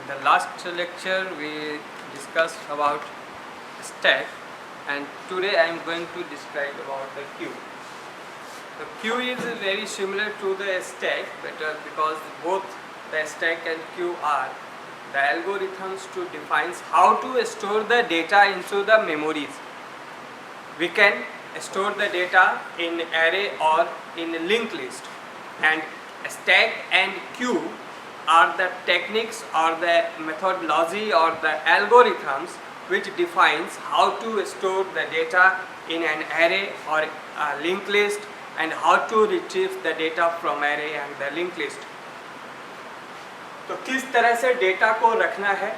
In the last lecture we discussed about stack, and today I am going to describe about the queue. The queue is very similar to the stack, but because both the stack and queue are the algorithms to define how to store the data into the memories. We can store the data in array or in linked list, and stack and queue are the techniques or the methodology or the algorithms which defines how to store the data in an array or a linked list and how to retrieve the data from array and the linked list. तो किस तरह से data को रखना है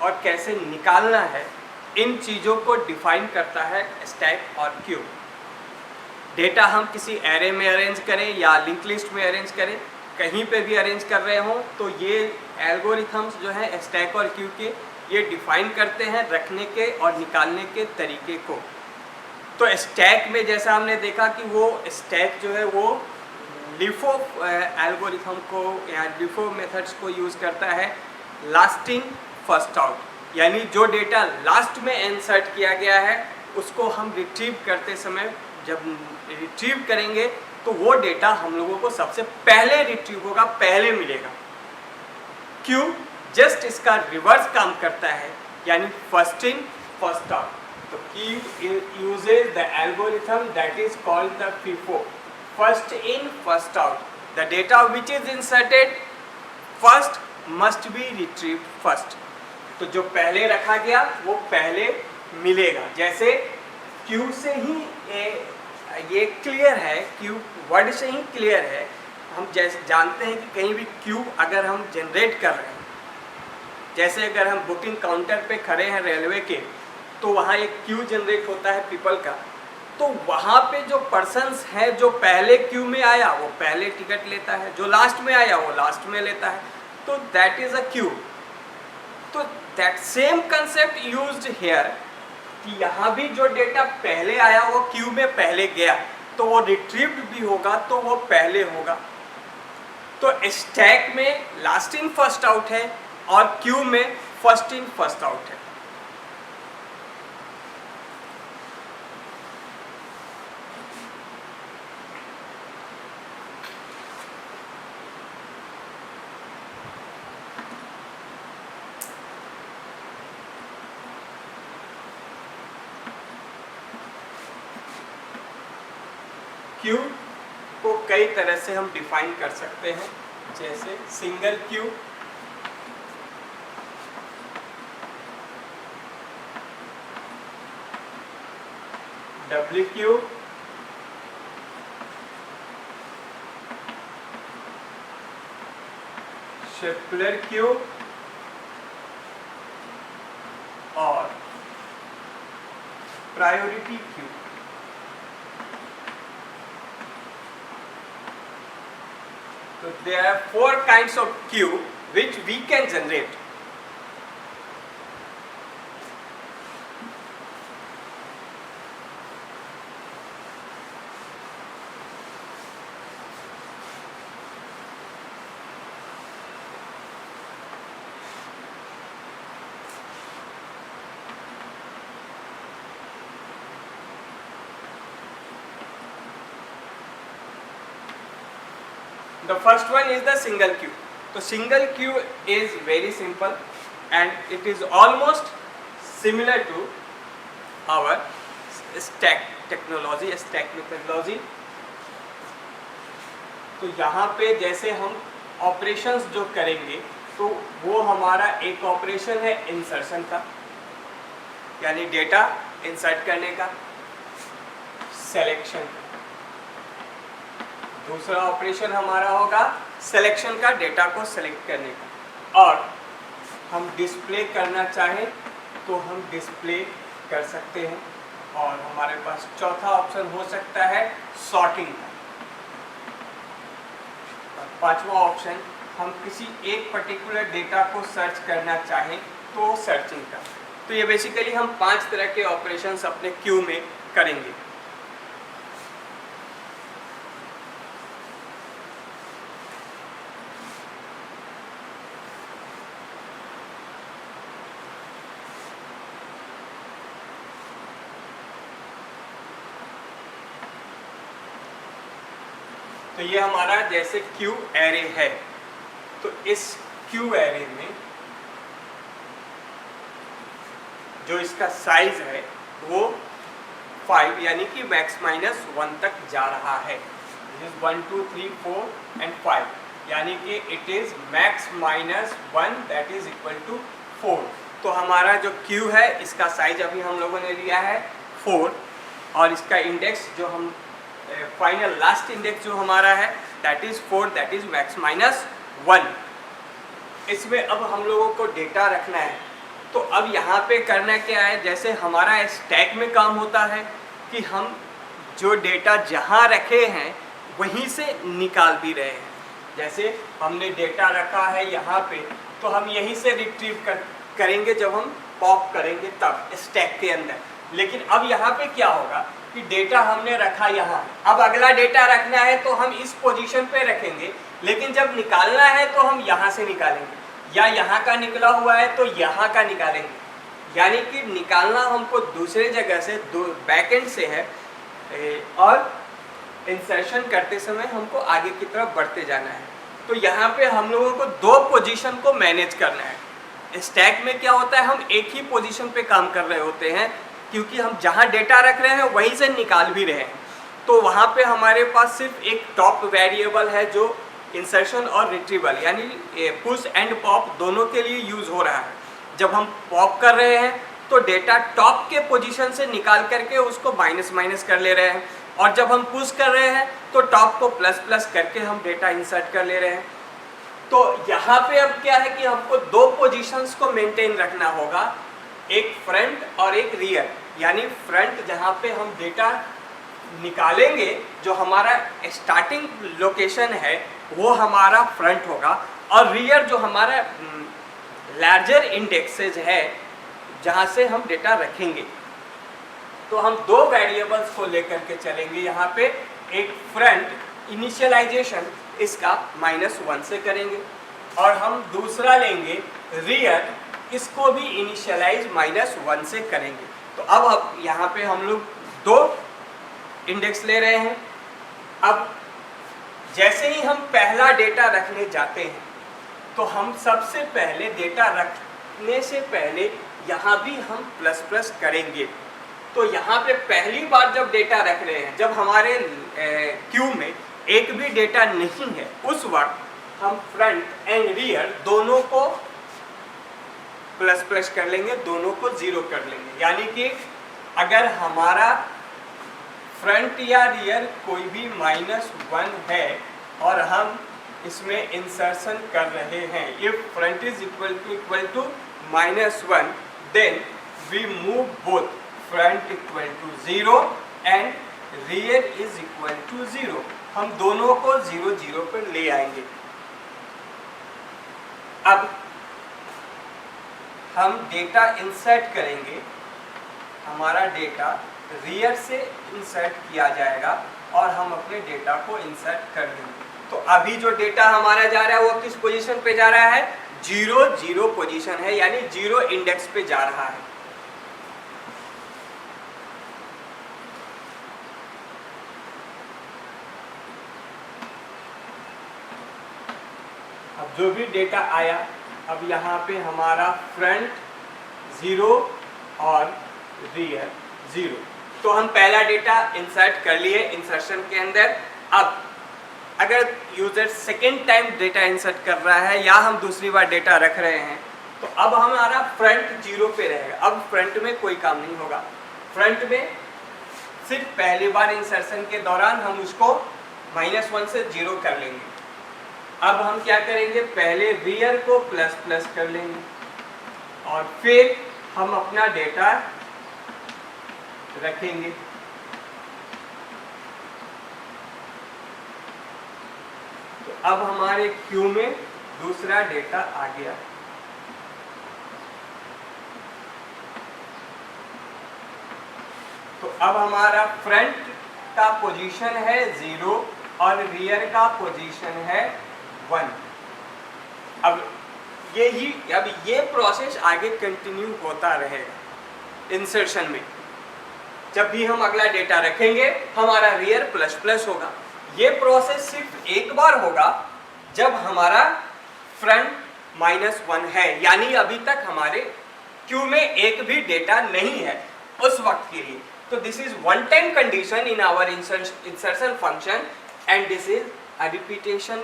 और कैसे निकालना है, इन चीज़ों को डिफाइन करता है स्टैक और क्यू. डेटा हम किसी एरे में अरेंज करें या लिंक लिस्ट में अरेंज करें, कहीं पे भी अरेंज कर रहे हों, तो ये एल्गोरिथम्स जो हैं स्टैक और क्यू के, ये डिफाइन करते हैं रखने के और निकालने के तरीके को. तो स्टैक में जैसा हमने देखा कि वो स्टैक जो है वो लिफो एल्गोरिथम को या लिफो मेथड्स को यूज़ करता है लास्ट इन फर्स्ट आउट, यानी जो डेटा लास्ट में इंसर्ट किया गया है उसको हम रिट्रीव करते समय जब रिट्रीव करेंगे तो वो डेटा हम लोगों को सबसे पहले रिट्रीव होगा, पहले मिलेगा. क्यू जस्ट इसका रिवर्स काम करता है, यानी फर्स्ट इन फर्स्ट आउट. तो Q uses the algorithm that is called the FIFO, first in first out. The data which is inserted first must be retrieved first. तो जो पहले रखा गया वो पहले मिलेगा. जैसे क्यू से ही ये क्लियर है, क्यू वर्ड से ही क्लियर है. हम जैसे जानते हैं कि कहीं भी क्यू अगर हम जनरेट कर रहे हैं, जैसे अगर हम बुकिंग काउंटर पे खड़े हैं रेलवे के, तो वहाँ एक क्यू जनरेट होता है पीपल का. तो वहाँ पे जो पर्सन्स है, जो पहले क्यू में आया वो पहले टिकट लेता है, जो लास्ट में आया वो लास्ट में लेता है. तो दैट इज़ अ क्यू. तो that same concept used here कि यहाँ भी जो डेटा पहले आया वो क्यू में पहले गया, तो वो रिट्रीव्ड भी होगा तो वो पहले होगा. तो स्टैक में लास्ट इन फर्स्ट आउट है और क्यू में फर्स्ट इन फर्स्ट आउट है. क्यू को कई तरह से हम डिफाइन कर सकते हैं, जैसे सिंगल क्यू, डब्ल्यू क्यू, शेपुलर क्यू और priority queue. So there are 4 kinds of queue which we can generate. The first one is the single queue. So single queue is very simple and it is almost similar to our stack technology, stack methodology. तो यहाँ पे जैसे हम operations जो करेंगे तो वो हमारा एक ऑपरेशन है इंसर्शन का, यानी डेटा इंसर्ट करने का, सिलेक्शन का. दूसरा ऑपरेशन हमारा होगा सिलेक्शन का, डेटा को सेलेक्ट करने का. और हम डिस्प्ले करना चाहें तो हम डिस्प्ले कर सकते हैं. और हमारे पास चौथा ऑप्शन हो सकता है सॉर्टिंग का. और पांचवा ऑप्शन, हम किसी एक पर्टिकुलर डेटा को सर्च करना चाहें तो सर्चिंग का. तो ये बेसिकली हम 5 तरह के ऑपरेशंस अपने क्यू में करेंगे. ये हमारा जैसे क्यू एरे है, तो इस क्यू एरे में जो इसका साइज है वो 5 यानी कि मैक्स माइनस 1 तक जा रहा है। 1 2 3 4 एंड 5 यानी कि it is max minus 1 that is equal to 4। तो हमारा जो क्यू है इसका साइज अभी हम लोगों ने लिया है 4 और इसका इंडेक्स जो हम फाइनल लास्ट इंडेक्स जो हमारा है that is 4 that is max minus 1। इसमें अब हम लोगों को डेटा रखना है। तो अब यहाँ पे करना क्या है, जैसे हमारा स्टैक में काम होता है कि हम जो डेटा जहाँ रखे हैं वहीं से निकाल भी रहे हैं। जैसे हमने डेटा रखा है यहाँ पे, तो हम यहीं से रिट्रीव करेंगे जब हम पॉप करेंगे तब स्टैक के अंदर। लेकिन अब यहाँ पे क्या होगा कि डेटा हमने रखा यहाँ, अब अगला डेटा रखना है तो हम इस पोजीशन पे रखेंगे, लेकिन जब निकालना है तो हम यहाँ से निकालेंगे, या यहाँ का निकला हुआ है तो यहाँ का निकालेंगे। यानी कि निकालना हमको दूसरे जगह से, बैकएंड से है, और इंसर्शन करते समय हमको आगे की तरफ बढ़ते जाना है। तो यहाँ पे हम लोगों को दो पोजीशन को मैनेज करना है। स्टैक में क्या होता है, हम एक ही पोजीशन पे काम कर रहे होते हैं क्योंकि हम जहाँ डेटा रख रहे हैं वहीं से निकाल भी रहे हैं। तो वहाँ पे हमारे पास सिर्फ एक टॉप वेरिएबल है जो इंसर्शन और रिट्रीवल यानी पुश एंड पॉप दोनों के लिए यूज़ हो रहा है। जब हम पॉप कर रहे हैं तो डेटा टॉप के पोजीशन से निकाल करके उसको माइनस माइनस कर ले रहे हैं, और जब हम पुश कर रहे हैं तो टॉप को प्लस प्लस करके हम डेटा इंसर्ट कर ले रहे हैं। तो यहाँ पे अब क्या है कि हमको दो पोजीशंस को मेंटेन रखना होगा, एक फ्रंट और एक रियर। यानी फ्रंट जहाँ पे हम डेटा निकालेंगे, जो हमारा स्टार्टिंग लोकेशन है वो हमारा फ्रंट होगा, और रियर जो हमारा लार्जर इंडेक्सेज है जहाँ से हम डेटा रखेंगे। तो हम दो वेरिएबल्स को लेकर के चलेंगे यहाँ पे। एक फ्रंट इनिशियलाइजेशन इसका -1 से करेंगे, और हम दूसरा लेंगे रियर, इसको भी इनिशियलाइज -1 से करेंगे। तो अब यहाँ पे हम लोग दो इंडेक्स ले रहे हैं। अब जैसे ही हम पहला डेटा रखने जाते हैं तो हम सबसे पहले डेटा रखने से पहले यहाँ भी हम प्लस प्लस करेंगे। तो यहाँ पे पहली बार जब डेटा रख रहे हैं, जब हमारे क्यू में एक भी डेटा नहीं है, उस वक्त हम फ्रंट एंड रियर दोनों को प्लस प्लस कर लेंगे, दोनों को 0 कर लेंगे। यानी कि अगर हमारा फ्रंट या रियर कोई भी -1 है और हम इसमें इंसर्शन कर रहे हैं, if front is equal to -1 then we move both front equal to 0 and rear is equal to 0। हम दोनों को 0 0 पर ले आएंगे। अब हम डेटा इंसर्ट करेंगे, हमारा डेटा रियर से इंसर्ट किया जाएगा और हम अपने डेटा को इंसर्ट कर देंगे। तो अभी जो डेटा हमारा जा रहा है वो किस पोजीशन पे जा रहा है, 0 0 पोजीशन है, यानी 0 इंडेक्स पे जा रहा है। अब जो भी डेटा आया, अब यहाँ पे हमारा फ्रंट 0 और रियर 0। तो हम पहला डेटा इंसर्ट कर लिए इंसर्शन के अंदर। अब अगर user second time data insert कर रहा है या हम दूसरी बार डेटा रख रहे हैं, तो अब हमारा फ्रंट 0 पे रहेगा। अब फ्रंट में कोई काम नहीं होगा। फ्रंट में सिर्फ पहली बार इंसर्शन के दौरान हम उसको -1 से 0 कर लेंगे। अब हम क्या करेंगे, पहले रियर को प्लस प्लस कर लेंगे और फिर हम अपना डेटा रखेंगे। तो अब हमारे क्यू में दूसरा डेटा आ गया। तो अब हमारा फ्रंट का पोजीशन है 0 और रियर का पोजीशन है 1। अब ये प्रोसेस आगे कंटिन्यू होता रहेगा। इंसर्शन में जब भी हम अगला डेटा रखेंगे हमारा रियर प्लस प्लस होगा, ये प्रोसेस सिर्फ एक बार होगा जब हमारा फ्रंट -1 है, यानी अभी तक हमारे क्यू में एक भी डेटा नहीं है उस वक्त के लिए। तो this is one time condition in our insertion function and this is a repetition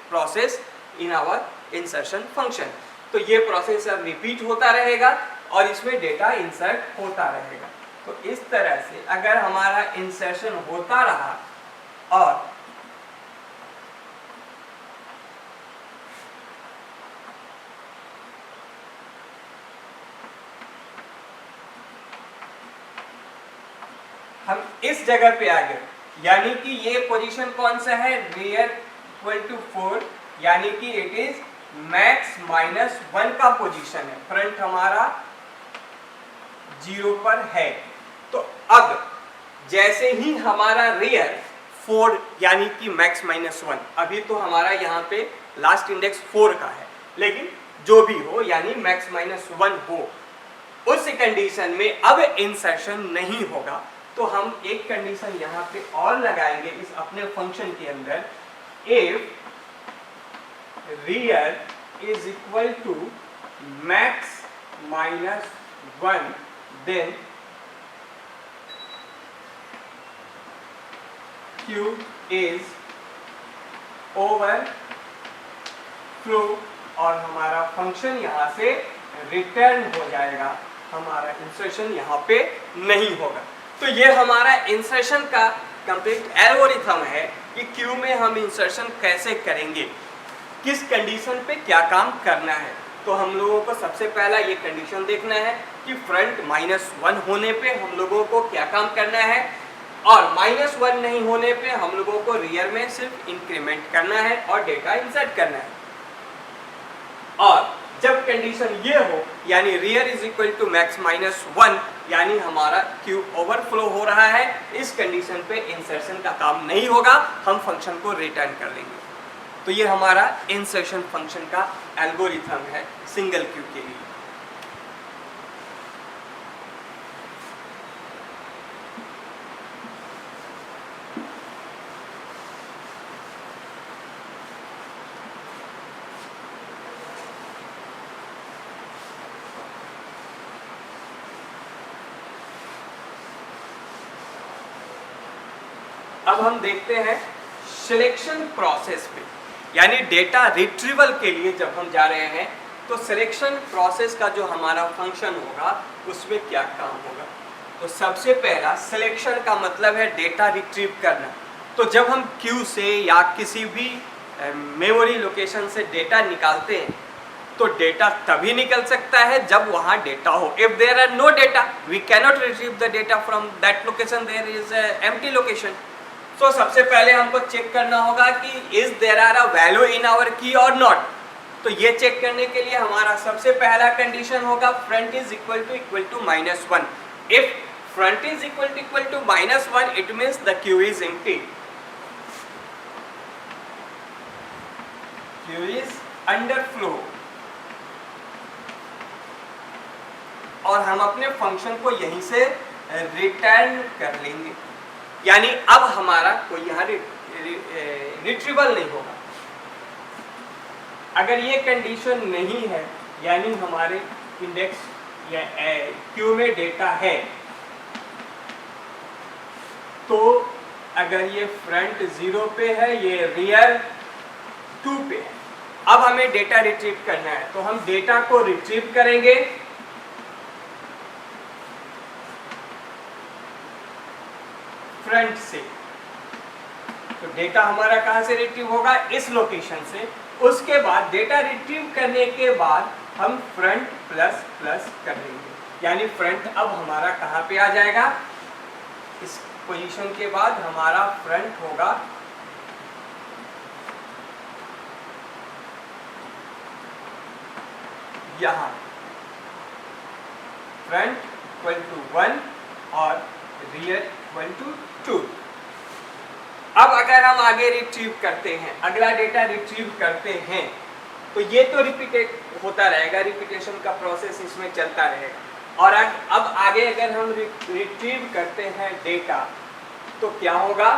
process in our insertion function. तो ये प्रोसेस अब रिपीट होता रहेगा और इसमें डेटा इंसर्ट होता रहेगा। तो इस तरह से अगर हमारा इंसर्शन होता रहा और हम इस जगह पे आ गए, यानी कि ये पोजीशन कौन सा है, rear इक्वल टू 4, यानी कि इट इज मैक्स -1 का पोजीशन है, फ्रंट हमारा 0 पर है। तो अब जैसे ही हमारा रियर 4 यानी कि मैक्स -1, अभी तो हमारा यहाँ पे लास्ट इंडेक्स 4 का है, लेकिन जो भी हो यानी मैक्स -1 हो, उस कंडीशन में अब इंसर्शन नहीं होगा। तो हम एक कंडीशन यहाँ पे और लगाएंगे इस अपने फंक्शन के अंदर, if rear is equal to max -1 then q is overflow और हमारा फंक्शन यहाँ से रिटर्न हो जाएगा, हमारा इंसर्शन यहाँ पे नहीं होगा। तो ये हमारा इंसर्शन का कंप्लीट एल्गोरिथम है कि क्यू में हम इंसर्शन कैसे करेंगे, किस कंडीशन पे क्या काम करना है। तो हम लोगों को सबसे पहला ये कंडीशन देखना है कि फ्रंट -1 होने पे हम लोगों को क्या काम करना है, और -1 नहीं होने पे हम लोगों को रियर में सिर्फ इंक्रीमेंट करना है और डेटा इंसर्ट करना है। और जब कंडीशन ये हो यानी rear is equal to max -1 यानी हमारा क्यू ओवरफ्लो हो रहा है, इस कंडीशन पे इंसर्शन का काम नहीं होगा, हम फंक्शन को रिटर्न कर देंगे। तो ये हमारा इंसर्शन फंक्शन का एल्गोरिथम है सिंगल क्यू के लिए। अब हम देखते हैं सिलेक्शन प्रोसेस पे, यानी डेटा रिट्रीवल के लिए जब हम जा रहे हैं तो सिलेक्शन प्रोसेस का जो हमारा फंक्शन होगा उसमें क्या काम होगा। तो सबसे पहला सिलेक्शन का मतलब है डेटा रिट्रीव करना। तो जब हम क्यू से या किसी भी मेमोरी लोकेशन से डेटा निकालते हैं तो डेटा तभी निकल सकता है जब वहाँ डेटा हो। If there are no data we cannot retrieve the data from that location, there is empty location. तो सबसे पहले हमको चेक करना होगा कि is there are a value in our key और नॉट। तो ये चेक करने के लिए हमारा सबसे पहला कंडीशन होगा front is equal to -1। If front is equal to -1 it means the queue is empty, queue is underflow. और हम अपने फंक्शन को यहीं से रिटर्न कर लेंगे, यानी अब हमारा कोई यहाँ रिट्रीवल नहीं होगा। अगर ये कंडीशन नहीं है यानी हमारे इंडेक्स या क्यू में डेटा है, तो अगर ये फ्रंट 0 पे है, ये रियर 2 पे है, अब हमें डेटा रिट्रीव करना है। तो हम डेटा को रिट्रीव करेंगे फ्रंट से। तो डेटा हमारा कहाँ से रिट्रीव होगा, इस लोकेशन से। उसके बाद डेटा रिट्रीव करने के बाद हम फ्रंट प्लस प्लस कर देंगे, यानी फ्रंट अब हमारा कहाँ पे आ जाएगा, इस पोजीशन के बाद हमारा फ्रंट होगा यहाँ, फ्रंट इक्वल टू 1 और रियर इक्वल टू 2। अब अगर हम आगे रिट्रीव करते हैं, अगला डेटा रिट्रीव करते हैं, तो ये तो रिपीटेड होता रहेगा, रिपीटेशन का प्रोसेस इसमें चलता रहेगा। और अब आगे अगर हम रिट्रीव करते हैं डेटा तो क्या होगा,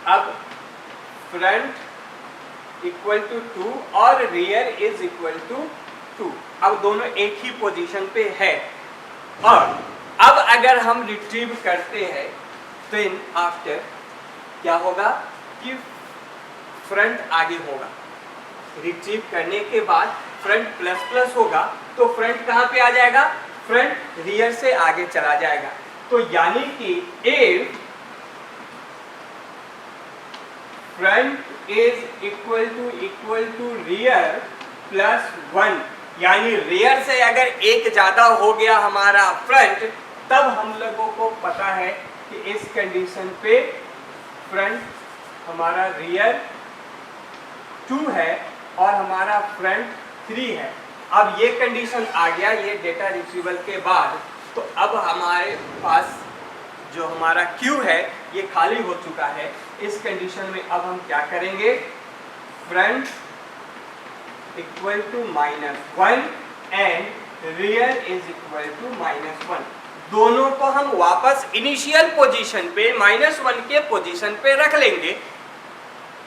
अब फ्रंट इक्वल टू 2 और रियर इज इक्वल टू 2। अब दोनों एक ही पोजीशन पे है। और अब अगर हम रिट्रीव करते हैं देन आफ्टर क्या होगा कि फ्रंट आगे होगा, रिट्रीव करने के बाद फ्रंट प्लस प्लस होगा, तो फ्रंट कहाँ पे आ जाएगा, फ्रंट रियर से आगे चला जाएगा। तो यानी कि if front is equal to rear plus 1, यानी रियर से अगर एक ज्यादा हो गया हमारा फ्रंट, तब हम लोगों को पता है कि इस कंडीशन पे फ्रंट हमारा रियर 2 है और हमारा फ्रंट 3 है। अब ये कंडीशन आ गया ये डेटा रिट्रीवल के बाद, तो अब हमारे पास जो हमारा Q है ये खाली हो चुका है। इस कंडीशन में अब हम क्या करेंगे, front equal to -1 and rear is equal to -1, दोनों को हम वापस इनिशियल पोजीशन पे -1 के पोजीशन पे रख लेंगे,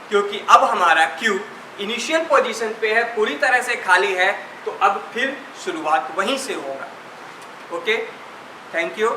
क्योंकि अब हमारा Q इनिशियल पोजीशन पे है, पूरी तरह से खाली है, तो अब फिर शुरुआत वहीं से होगा। Okay, thank you.